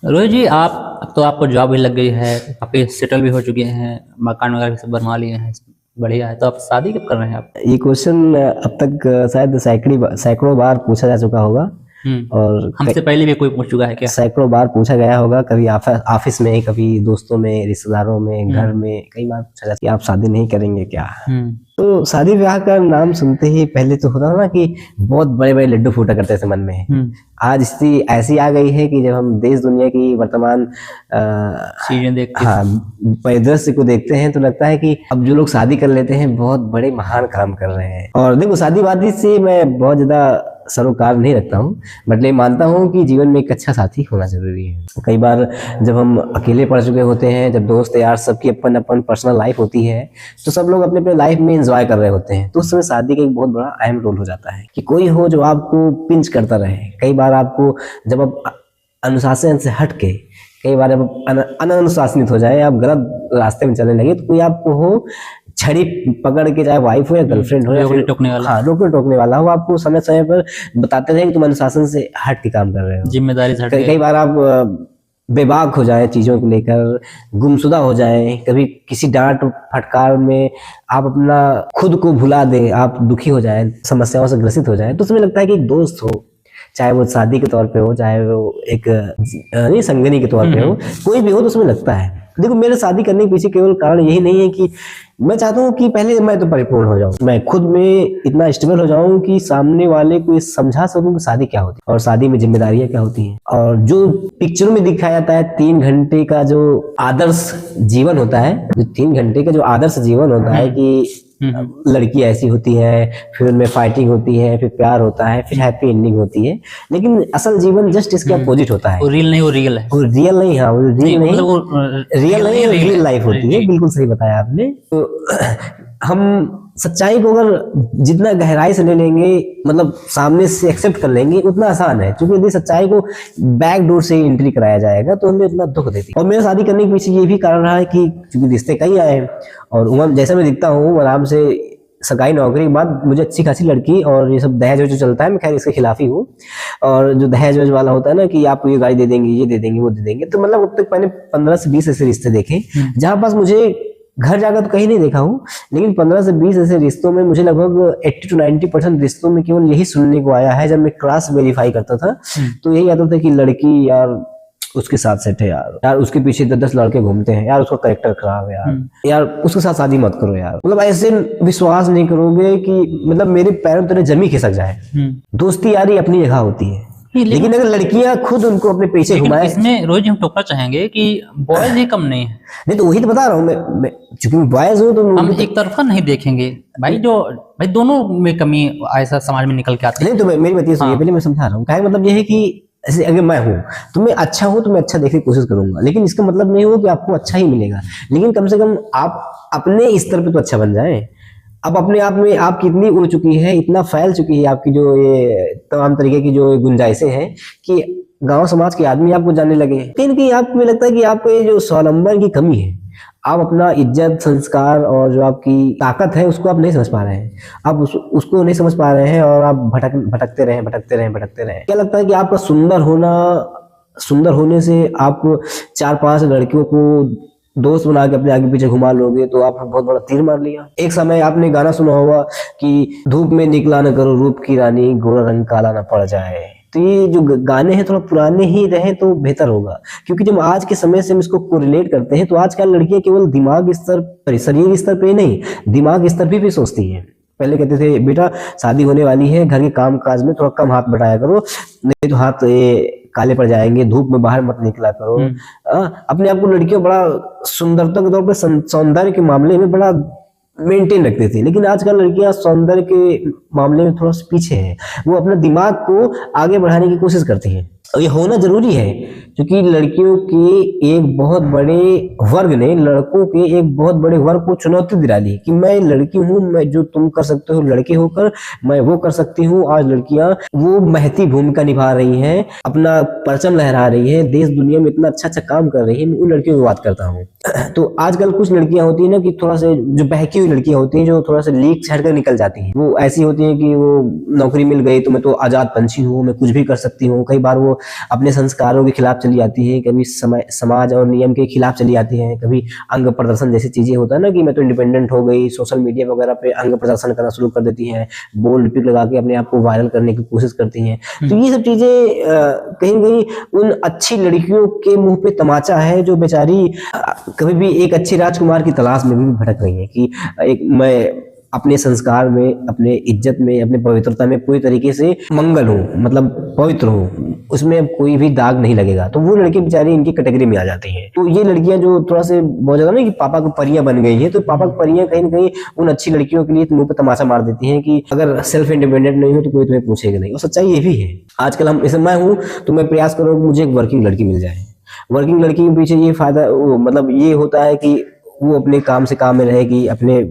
रोहित जी, आप अब तो आपको जॉब भी लग गई है, काफी सेटल भी हो चुके हैं, मकान वगैरह भी सब बनवा लिए हैं, बढ़िया है। तो आप शादी कब कर रहे हैं आप? ये क्वेश्चन अब तक शायद सैकड़ों बार पूछा जा चुका होगा। और हमसे पहले भी कोई पूछ चुका है क्या? सैकड़ों बार पूछा गया होगा, कभी ऑफिस में, कभी दोस्तों में, रिश्तेदारों में, घर में कई बार पूछा जाता है कि आप शादी नहीं करेंगे क्या। तो शादी ब्याह का नाम सुनते ही पहले तो होता था ना कि बहुत बड़े बड़े लड्डू फूटा करते थे मन में। आज स्थिति ऐसी आ गई है कि जब हम देश दुनिया की वर्तमान चीजें देखते हाँ परिदृश्य को देखते हैं तो लगता है कि अब जो लोग शादी कर लेते हैं बहुत बड़े महान काम कर रहे हैं। और देखो, शादी वादी से मैं बहुत ज्यादा सरोकार नहीं रखता हूँ, बट मैं मानता हूँ कि जीवन में एक अच्छा साथी होना जरूरी है। कई बार जब हम अकेले पड़ चुके होते हैं, जब दोस्त यार सबकी अपन अपन पर्सनल लाइफ होती है, तो सब लोग अपने अपने लाइफ में एंजॉय कर रहे होते हैं, तो उस समय शादी का एक बहुत बड़ा अहम रोल हो जाता है कि कोई हो जो आपको पिंच करता रहे। कई बार आपको जब आप अनुशासन से हट के, कई बार जब अनानुशासनित हो जाए, आप गलत रास्ते में चलने लगे, तो कोई आपको हो छड़ी पकड़ के, चाहे वाइफ हो या गर्लफ्रेंड हो या फिर टोकने वाला, हाँ रोकने टोकने वाला हो, आपको समय समय पर बताते रहे कि तुम अनुशासन से हट के काम कर रहे हो, जिम्मेदारी से हट के। कई बार आप बेबाक हो जाए, चीजों को लेकर गुमशुदा हो जाए, कभी किसी डांट फटकार में आप अपना खुद को भुला दे, आप दुखी हो जाए, समस्याओं से ग्रसित हो जाए, तो उसमें लगता है कि एक दोस्त हो, चाहे वो शादी के तौर पे हो, चाहे वो एक नहीं संगनी के तौर पे हो, कोई भी हो, तो उसमें लगता है। देखो, मेरे शादी करने के पीछे केवल कारण यही नहीं है कि मैं चाहता हूँ कि पहले मैं तो परिपूर्ण हो जाऊं, मैं खुद में इतना स्टेबल हो जाऊं कि सामने वाले को समझा सकूं कि शादी क्या होती है और शादी में जिम्मेदारियां क्या होती हैं। और जो पिक्चरों में दिखाया जाता है 3 घंटे का जो आदर्श जीवन होता है, जो 3 घंटे का जो आदर्श जीवन होता है कि लड़की ऐसी होती है, फिर उनमें फाइटिंग होती है, फिर प्यार होता है, फिर हैप्पी एंडिंग होती है, लेकिन असल जीवन जस्ट इसके अपोजिट होता है। वो रियल नहीं, वो रियल है। वो रियल नहीं, हाँ वो रियल नहीं, रियल नहीं, रियल लाइफ होती है। बिल्कुल सही बताया आपने। तो हम सच्चाई को अगर जितना गहराई से ले लेंगे, मतलब सामने से एक्सेप्ट कर लेंगे, उतना आसान है, क्योंकि यदि सच्चाई को बैक डोर से एंट्री कराया जाएगा तो हमें उतना दुख देती है। और मेरा शादी करने के पीछे ये भी कारण रहा है कि क्योंकि रिश्ते कई आए हैं और उम्र जैसा मैं दिखता हूँ, आराम से सरकारी नौकरी के बाद मुझे अच्छी खासी लड़की, और ये सब दहेज जो चलता है, मैं खैर इसके खिलाफ ही हूँ। और जो दहेज वाला होता है ना कि आपको ये गाड़ी दे देंगे, ये दे देंगे, वो दे देंगे, तो मतलब अब तक मैंने 15 से 20 ऐसे रिश्ते देखे, जहां पास मुझे घर जाकर तो कहीं नहीं देखा हूँ, लेकिन 15 से 20 ऐसे रिश्तों में मुझे लगभग 80 to 90% रिश्तों में केवल यही सुनने को आया है। जब मैं क्रॉस वेरीफाई करता था तो यही आता था कि लड़की यार उसके साथ सेट है, यार उसके पीछे 10 लड़के घूमते हैं, यार उसका कैरेक्टर खराब है, यार उसके साथ शादी मत करो यार। मतलब ऐसे विश्वास नहीं करोगे कि मतलब मेरे पैरों तरह जमी खिसक जाए। दोस्ती यारी अपनी जगह होती है, लेकिन अगर लड़कियां खुद उनको अपने पीछे घुमाए। इसमें रोज हम टोकना चाहेंगे कि बॉयज ही कम नहीं है। नहीं तो वही तो बता रहा हूँ मैं चूंकि बॉयज हूँ तो हम एक तरफा नहीं देखेंगे भाई, जो भाई दोनों में कमी ऐसा समाज में निकल के आती है। नहीं तो मेरी बात ये सुनिए, पहले मैं समझा रहा हूँ। क्या मतलब ये है कि ऐसे अगर मैं हूँ तो मैं अच्छा हूँ तो मैं अच्छा देखने की कोशिश करूंगा, लेकिन इसका मतलब नहीं हो कि आपको अच्छा ही मिलेगा, लेकिन कम से कम आप अपने स्तर पे तो अच्छा बन जाए। अब अपने आप में आप कितनी उड़ चुकी है, इतना फैल चुकी है आपकी जो ये तमाम तरीके की जो गुंजाइशें हैं कि गांव समाज के आदमी आपको जानने लगे। कहीं ना कहीं आपको लगता है कि आपको ये जो स्वावलंबन की कमी है, आप अपना इज्जत, संस्कार और जो आपकी ताकत है उसको आप नहीं समझ पा रहे हैं, आप उसको नहीं समझ पा रहे हैं और आप भटकते रहे। क्या लगता है कि आपका सुंदर होने से आप 4-5 लड़कियों को दोस्त बना के अपने आगे पीछे घुमा लोगे तो आपने बहुत बड़ा तीर मार लिया। एक समय आपने गाना सुना होगा कि धूप में निकला न करो रूप की रानी, गोरा रंग काला न पड़ जाए। तो ये जो गाने हैं थोड़ा पुराने ही रहे तो बेहतर होगा, क्योंकि जब आज के समय से हम इसको कोरिलेट करते हैं तो आजकल लड़कियां केवल दिमाग स्तर पर, शरीर स्तर पे नहीं, दिमाग स्तर पे भी सोचती हैं। पहले कहते थे बेटा शादी होने वाली है, घर के काम काज में थोड़ा कम हाथ बढ़ाया करो, नहीं तो हाथ काले पड़ जाएंगे, धूप में बाहर मत निकला करो। अपने आप को लड़कियों बड़ा सुंदरता के तौर पर, सौंदर्य के मामले में बड़ा मेंटेन रखते थे, लेकिन आजकल लड़कियां सौंदर्य के मामले में थोड़ा सा पीछे हैं। वो अपने दिमाग को आगे बढ़ाने की कोशिश करती हैं और ये होना जरूरी है, क्योंकि लड़कियों के एक बहुत बड़े वर्ग ने लड़कों के एक बहुत बड़े वर्ग को चुनौती दिला दी कि मैं लड़की हूँ, मैं जो तुम कर सकते हो लड़के होकर मैं वो कर सकती हूँ। आज लड़कियां वो महती भूमिका निभा रही हैं, अपना परचम लहरा रही है, देश दुनिया में इतना अच्छा अच्छा काम कर रही है। मैं उन लड़कियों की बात करता हूँ। तो आजकल कुछ लड़कियां होती है ना कि थोड़ा से जो बहकी हुई लड़कियां होती हैं, जो थोड़ा सा लीक छड़ कर निकल जाती हैं, वो ऐसी होती हैं कि वो नौकरी मिल गई तो मैं तो आजाद पंछी हूँ, मैं कुछ भी कर सकती हूँ। कई बार वो अपने संस्कारों के खिलाफ चली जाती है, कभी समाज और नियम के खिलाफ चली जाती है, कभी अंग प्रदर्शन जैसी चीजें होता है ना कि मैं तो इंडिपेंडेंट हो गई, सोशल मीडिया वगैरह पे अंग प्रदर्शन करना शुरू कर देती है, बोल्ड पिक लगा के अपने आप को वायरल करने की कोशिश करती हैं। तो ये सब चीजें कहीं ना कहीं उन अच्छी लड़कियों के मुंह पे तमाचा है, जो बेचारी कभी भी एक अच्छे राजकुमार की तलाश में भी भटक रही है कि एक मैं अपने संस्कार में, अपने इज्जत में, अपने पवित्रता में पूरी तरीके से मंगल हूँ, मतलब पवित्र हूँ, उसमें कोई भी दाग नहीं लगेगा। तो वो लड़की बेचारी इनकी कैटेगरी में आ जाती हैं। तो ये लड़कियां जो थोड़ा से बहुत ज्यादा ना कि पापा को परियां बन गई हैं, तो पापा की परियां कहीं ना कहीं उन अच्छी लड़कियों के लिए मुंह पे तमाचा मार देती हैं कि अगर सेल्फ इंडिपेंडेंट नहीं हो तो कोई तुम्हें पूछेगा नहीं। और सच्चाई ये भी है। आजकल हम जैसे मैं हूँ तो मैं प्रयास करूँ कि मुझे एक वर्किंग लड़की मिल जाए। वर्किंग लड़की के पीछे ये फायदा मतलब ये होता है कि वो अपने काम से काम में रहेगी, अपने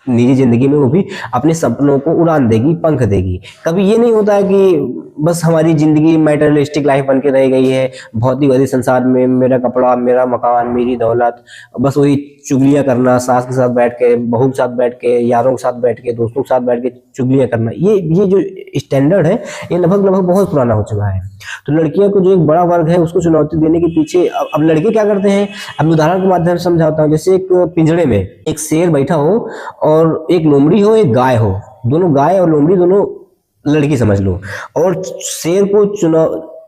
निजी जिंदगी में वो भी अपने सपनों को उड़ान देगी, पंख देगी। कभी ये नहीं होता है कि बस हमारी जिंदगी मैटेरियलिस्टिक लाइफ बन के रह गई है, भौतिकवादी संसार में मेरा कपड़ा, मेरा मकान, मेरी दौलत, बस वही चुगलियां करना, सास के साथ बैठ के, बहू के साथ बैठ के, यारों के साथ बैठ के, दोस्तों के साथ बैठ के चुगलियां करना। ये जो स्टैंडर्ड है ये लगभग बहुत पुराना हो चुका है। तो लड़कियों को जो एक बड़ा वर्ग है उसको चुनौती देने के पीछे अब लड़के क्या करते हैं, अब उदाहरण के माध्यम से समझाता हूँ। जैसे एक पिंजड़े में एक शेर बैठा हो और एक लोमड़ी हो, एक गाय हो, दोनों गाय और लोमड़ी दोनों लड़की समझ लो, और शेर को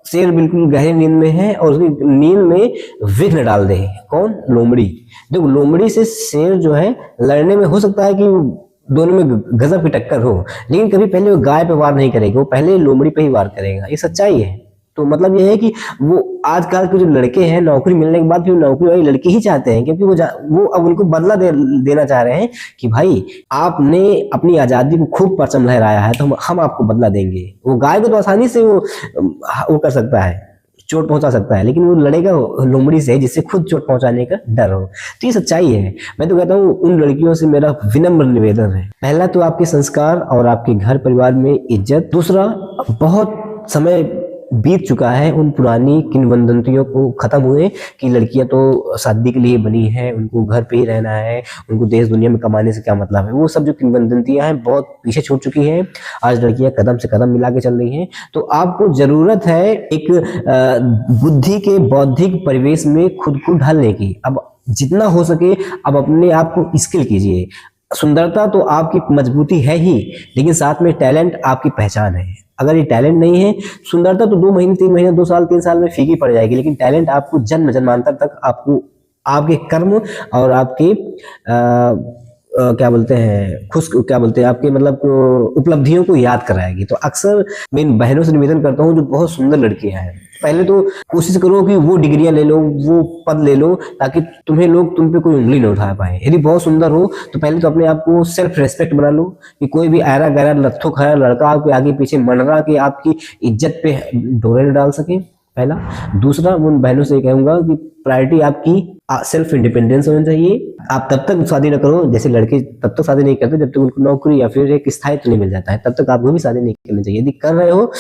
शेर बिल्कुल गहरी नींद में है और उसकी नींद में विघ्न डाल दे। कौन? लोमड़ी। देखो लोमड़ी से शेर जो है लड़ने में हो सकता है कि दोनों में गजब की टक्कर हो, लेकिन कभी पहले वो गाय पे वार नहीं करेगा, वो पहले लोमड़ी पे ही वार करेगा। ये सच्चाई है। तो मतलब ये है कि वो आजकल के जो लड़के हैं नौकरी मिलने के बाद फिर नौकरी वाली लड़की ही चाहते हैं, क्योंकि वो अब उनको बदला देना चाह रहे हैं कि भाई आपने अपनी आजादी को खूब परचम लहराया है तो हम आपको बदला देंगे। वो गाय को तो आसानी से वो कर सकता है, चोट पहुंचा सकता है, लेकिन वो लड़ेगा लोमड़ी से जिससे खुद चोट पहुंचाने का डर हो। तो ये सच्चाई है। मैं तो कहता हूँ उन लड़कियों से मेरा विनम्र निवेदन है, पहला तो आपके संस्कार और आपके घर परिवार में इज्जत। दूसरा, बहुत समय बीत चुका है उन पुरानी किंवदंतियों को खत्म हुए कि लड़कियां तो शादी के लिए बनी हैं, उनको घर पे ही रहना है, उनको देश दुनिया में कमाने से क्या मतलब है। वो सब जो किंवदंतियां हैं बहुत पीछे छूट चुकी हैं। आज लड़कियां कदम से कदम मिला के चल रही हैं। तो आपको जरूरत है एक बुद्धि के बौद्धिक परिवेश में खुद को ढालने की। अब जितना हो सके अब अपने आप को स्किल कीजिए। सुंदरता तो आपकी मजबूती है ही, लेकिन साथ में टैलेंट आपकी पहचान है। अगर ये टैलेंट नहीं है, सुंदरता तो 2 महीने 3 महीने 2 साल 3 साल में फीकी पड़ जाएगी, लेकिन टैलेंट आपको जन्म जन्मांतर तक आपको आपके कर्म और आपके क्या बोलते हैं आपके मतलब उपलब्धियों को याद कराएगी। तो अक्सर मैं इन बहनों से निवेदन करता हूँ जो बहुत सुंदर लड़कियां हैं, पहले तो कोशिश करो कि वो डिग्रियां ले लो, वो पद ले लो, ताकि तुम्हें लोग तुम पे कोई उंगली न उठा पाए। यदि बहुत सुंदर हो तो पहले तो अपने आप को सेल्फ रेस्पेक्ट बना लो कि कोई भी आयरा गहरा लत्थो खाया लड़का आपके आगे पीछे मंडरा के आपकी इज्जत पे डोरे न डाल सके, पहला। दूसरा, उन बहनों से कहूंगा कि प्रायोरिटी आपकी सेल्फ इंडिपेंडेंस होनी चाहिए। आप तब तक शादी न करो, जैसे लड़के तब तक शादी नहीं करते जब तक उनको नौकरी या फिर एक स्थायित्व नहीं मिल जाता है, तब तक आपको भी शादी नहीं करनी चाहिए। यदि कर रहे हो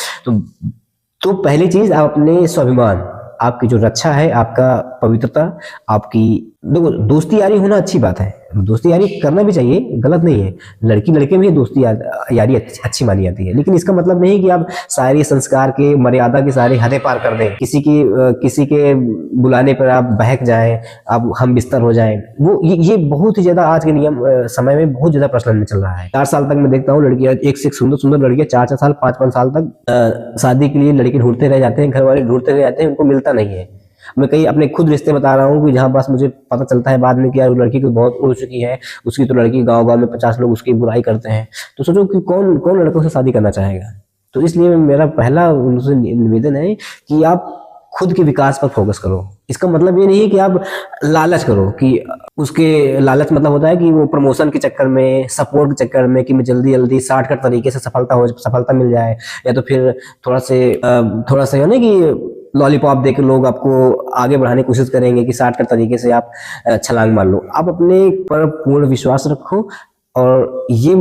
तो पहली चीज आप अपने स्वाभिमान, आपकी जो रक्षा है, आपका पवित्रता, आपकी देखो दोस्ती यारी होना अच्छी बात है, दोस्ती यारी करना भी चाहिए, गलत नहीं है। लड़की लड़के में दोस्ती यारी अच्छी मानी जाती है, लेकिन इसका मतलब नहीं कि आप सारे संस्कार के मर्यादा के सारे हदें पार कर दें, किसी के बुलाने पर आप बहक जाएं, आप हम बिस्तर हो जाएं। वो ये बहुत ही ज्यादा आज के नियम समय में बहुत ज्यादा प्रचलन में चल रहा है। 4 साल तक मैं देखता हूँ लड़कियां, एक से एक सुंदर सुंदर लड़कियां 4-4 साल 5-5 साल तक शादी के लिए लड़के ढूंढते रह जाते हैं, घर वाले ढूंढते रह जाते हैं, उनको मिलता नहीं है। मैं कई अपने खुद रिश्ते बता रहा हूँ कि जहाँ पास मुझे पता चलता है बाद में कि यार वो लड़की को बहुत उड़ चुकी है, उसकी तो लड़की गांव में 50 लोग उसकी बुराई करते हैं, तो सोचो कि कौन लड़कों से शादी करना चाहेगा। तो इसलिए मेरा पहला उनसे निवेदन है कि आप खुद के विकास पर फोकस करो। इसका मतलब ये नहीं है कि आप लालच करो, कि उसके लालच मतलब होता है कि वो प्रमोशन के चक्कर में, सपोर्ट के चक्कर में, कि मैं जल्दी जल्दी शॉर्टकट तरीके से सफलता मिल जाए, या तो फिर थोड़ा सा है ना कि लॉलीपॉप देकर लोग आपको आगे बढ़ाने की कोशिश करेंगे कि शॉर्टकट तरीके से आप छलांग मार लो। आप अपने पर पूर्ण विश्वास रखो और ये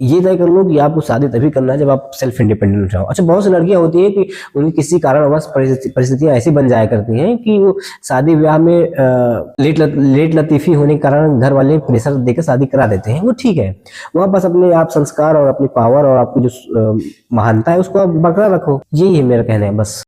ये तय कर लो कि आपको शादी तभी करना है जब आप सेल्फ इंडिपेंडेंट हो। अच्छा, बहुत सी लड़कियां होती है कि उनकी किसी कारणवश परिस्थितियां ऐसी बन जाया करती हैं कि वो शादी ब्याह में लेट लतीफी होने के कारण घर वाले प्रेशर देकर शादी करा देते हैं, वो ठीक है। वहां बस अपने आप संस्कार और अपनी पावर और आपकी जो महानता है उसको आप बरकरार रखो, यही है मेरा कहना है बस।